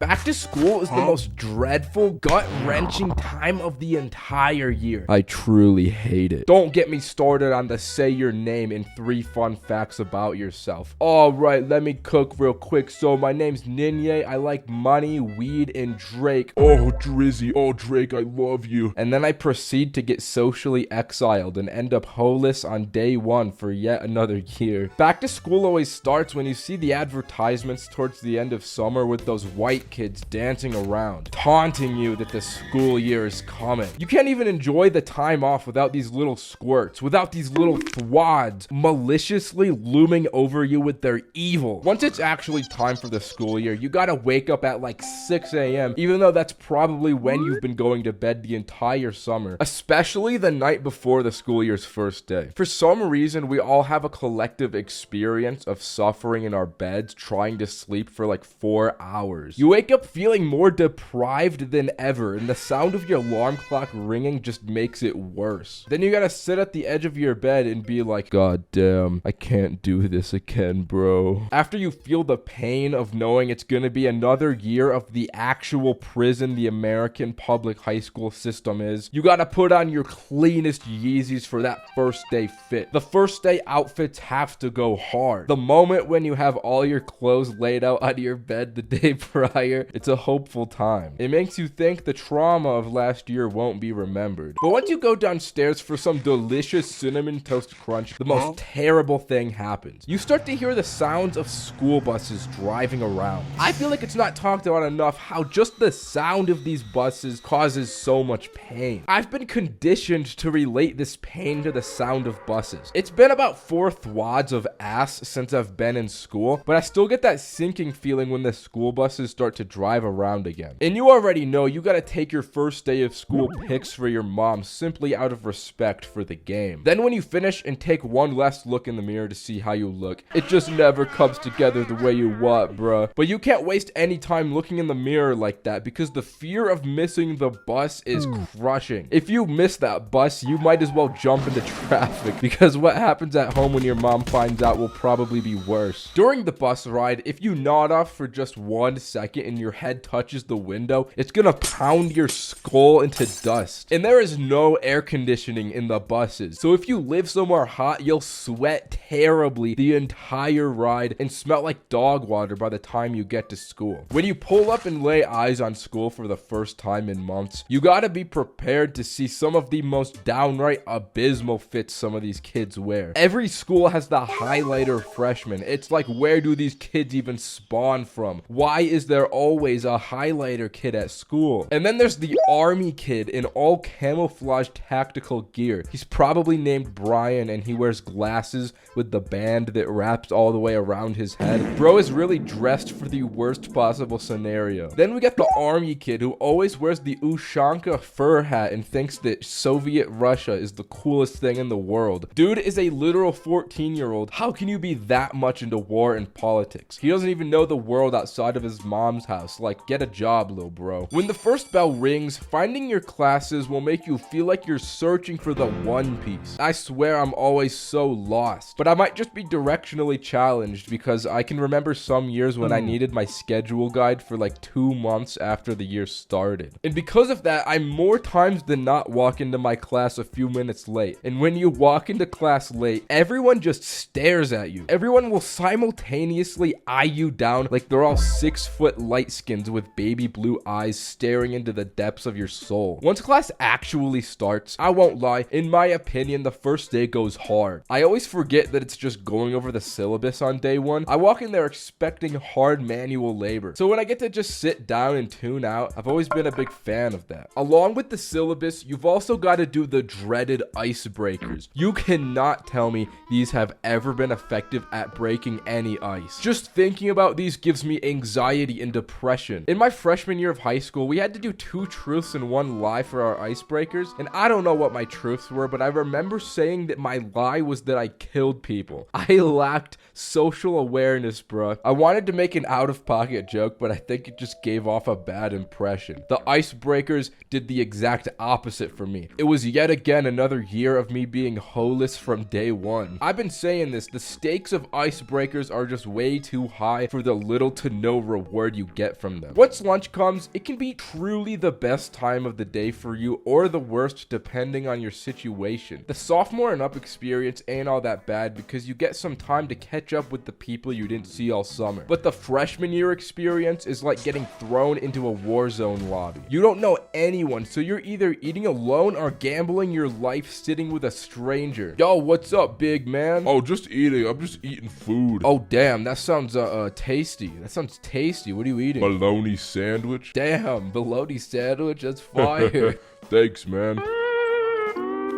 Back to school is the most dreadful, gut-wrenching time of the entire year. I truly hate it. Don't get me started on the say your name and 3 fun facts about yourself. Alright, let me cook real quick. So my name's Ninye. I like money, weed, and Drake. Oh, Drizzy. Oh, Drake, I love you. And then I proceed to get socially exiled and end up holeless on day 1 for yet another year. Back to school always starts when you see the advertisements towards the end of summer with those white kids dancing around, taunting you that the school year is coming. You can't even enjoy the time off without these little squirts, without these little thwads maliciously looming over you with their evil. Once it's actually time for the school year, you gotta wake up at like 6 a.m., even though that's probably when you've been going to bed the entire summer, especially the night before the school year's first day. For some reason, we all have a collective experience of suffering in our beds trying to sleep for like 4 hours. You wake up feeling more deprived than ever, and the sound of your alarm clock ringing just makes it worse. Then you gotta sit at the edge of your bed and be like, God damn, I can't do this again, bro. After you feel the pain of knowing it's gonna be another year of the actual prison the American public high school system is, you gotta put on your cleanest Yeezys for that first day fit. The first day outfits have to go hard. The moment when you have all your clothes laid out on your bed the day prior, it's a hopeful time. It makes you think the trauma of last year won't be remembered. But once you go downstairs for some delicious cinnamon toast crunch, the most terrible thing happens. You start to hear the sounds of school buses driving around. I feel like it's not talked about enough how just the sound of these buses causes so much pain. I've been conditioned to relate this pain to the sound of buses. It's been about 4 thwads of ass since I've been in school, but I still get that sinking feeling when the school buses start to drive around again. And you already know you gotta take your first day of school pics for your mom simply out of respect for the game. Then when you finish and take one last look in the mirror to see how you look, it just never comes together the way you want, bruh. But you can't waste any time looking in the mirror like that because the fear of missing the bus is crushing. If you miss that bus, you might as well jump into traffic because what happens at home when your mom finds out will probably be worse. During the bus ride, if you nod off for just 1 second and your head touches the window, it's gonna pound your skull into dust. And there is no air conditioning in the buses, so if you live somewhere hot, you'll sweat terribly the entire ride and smell like dog water by the time you get to school. When you pull up and lay eyes on school for the first time in months, you gotta be prepared to see some of the most downright abysmal fits some of these kids wear. Every school has the highlighter freshman. It's like, where do these kids even spawn from? Why is there always a highlighter kid at school? And then there's the army kid in all camouflage tactical gear. He's probably named Brian and he wears glasses with the band that wraps all the way around his head. Bro is really dressed for the worst possible scenario. Then we got the army kid who always wears the Ushanka fur hat and thinks that Soviet Russia is the coolest thing in the world. Dude is a literal 14-year-old. How can you be that much into war and politics? He doesn't even know the world outside of his mom's house. Like, get a job, little bro. When the first bell rings, finding your classes will make you feel like you're searching for the One Piece. I swear I'm always so lost, but I might just be directionally challenged because I can remember some years when I needed my schedule guide for like 2 months after the year started. And because of that, I more times than not walk into my class a few minutes late. And when you walk into class late, everyone just stares at you. Everyone will simultaneously eye you down like they're all 6-foot light skins with baby blue eyes staring into the depths of your soul. Once class actually starts, I won't lie, in my opinion, the first day goes hard. I always forget that it's just going over the syllabus on day 1. I walk in there expecting hard manual labor. So when I get to just sit down and tune out, I've always been a big fan of that. Along with the syllabus, you've also got to do the dreaded icebreakers. You cannot tell me these have ever been effective at breaking any ice. Just thinking about these gives me anxiety and depression. In my freshman year of high school, we had to do 2 truths and 1 lie for our icebreakers, and I don't know what my truths were, but I remember saying that my lie was that I killed people. I lacked social awareness, bruh. I wanted to make an out-of-pocket joke, but I think it just gave off a bad impression. The icebreakers did the exact opposite for me. It was yet again another year of me being holeless from day 1. I've been saying this, the stakes of icebreakers are just way too high for the little to no reward you get from them. Once lunch comes, it can be truly the best time of the day for you or the worst depending on your situation. The sophomore and up experience ain't all that bad because you get some time to catch up with the people you didn't see all summer. But the freshman year experience is like getting thrown into a war zone lobby. You don't know anyone, so you're either eating alone or gambling your life sitting with a stranger. Yo, what's up, big man? Oh, just eating. I'm just eating food. Oh, damn, that sounds tasty. That sounds tasty. What are you eating? Bologna sandwich. Damn, bologna sandwich. That's fire. Thanks, man.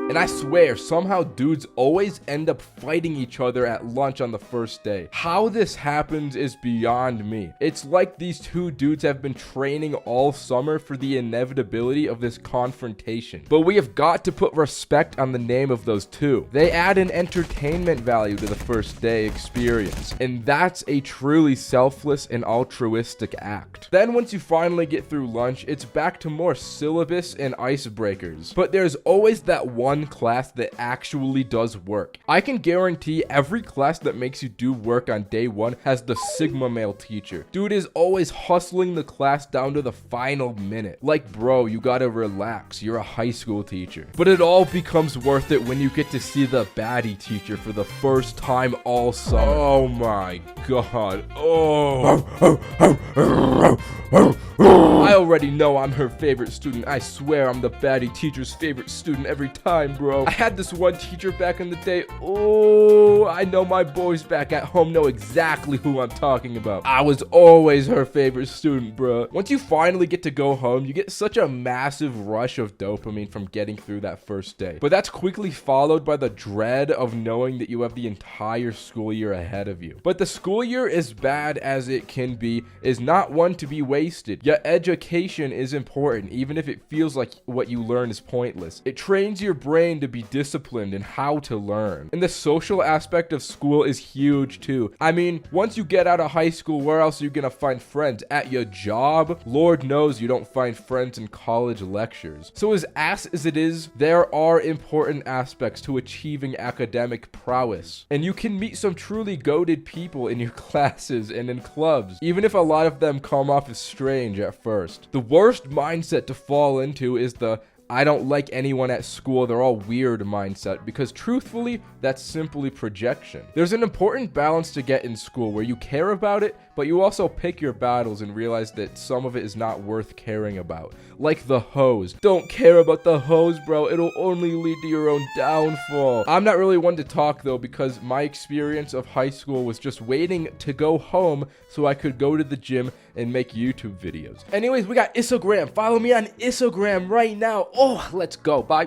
And I swear, somehow dudes always end up fighting each other at lunch on the first day. How this happens is beyond me. It's like these two dudes have been training all summer for the inevitability of this confrontation. But we have got to put respect on the name of those two. They add an entertainment value to the first day experience. And that's a truly selfless and altruistic act. Then once you finally get through lunch, it's back to more syllabus and icebreakers. But there's always that one class that actually does work. I can guarantee every class that makes you do work on day one has the Sigma male teacher. Dude is always hustling the class down to the final minute. Like, bro, you gotta relax. You're a high school teacher. But it all becomes worth it when you get to see the baddie teacher for the first time all summer. Oh my god. Oh. I already know I'm her favorite student. I swear I'm the baddie teacher's favorite student every time, bro. I had this one teacher back in the day. Oh, I know my boys back at home know exactly who I'm talking about. I was always her favorite student, bro. Once you finally get to go home, you get such a massive rush of dopamine from getting through that first day. But that's quickly followed by the dread of knowing that you have the entire school year ahead of you. But the school year, as bad as it can be, is not one to be wasted. Yet education is important, even if it feels like what you learn is pointless. It trains your brain to be disciplined in how to learn. And the social aspect of school is huge too. I mean, once you get out of high school, where else are you gonna find friends? At your job? Lord knows you don't find friends in college lectures. So as ass as it is, there are important aspects to achieving academic prowess. And you can meet some truly goated people in your classes and in clubs, even if a lot of them come off as strange at first. The worst mindset to fall into is the I don't like anyone at school, they're all weird mindset, because truthfully, that's simply projection. There's an important balance to get in school where you care about it, but you also pick your battles and realize that some of it is not worth caring about. Like the hose. Don't care about the hose, bro. It'll only lead to your own downfall. I'm not really one to talk though, because my experience of high school was just waiting to go home so I could go to the gym and make YouTube videos. Anyways, we got Instagram. Follow me on Instagram right now. Oh, let's go. Bye.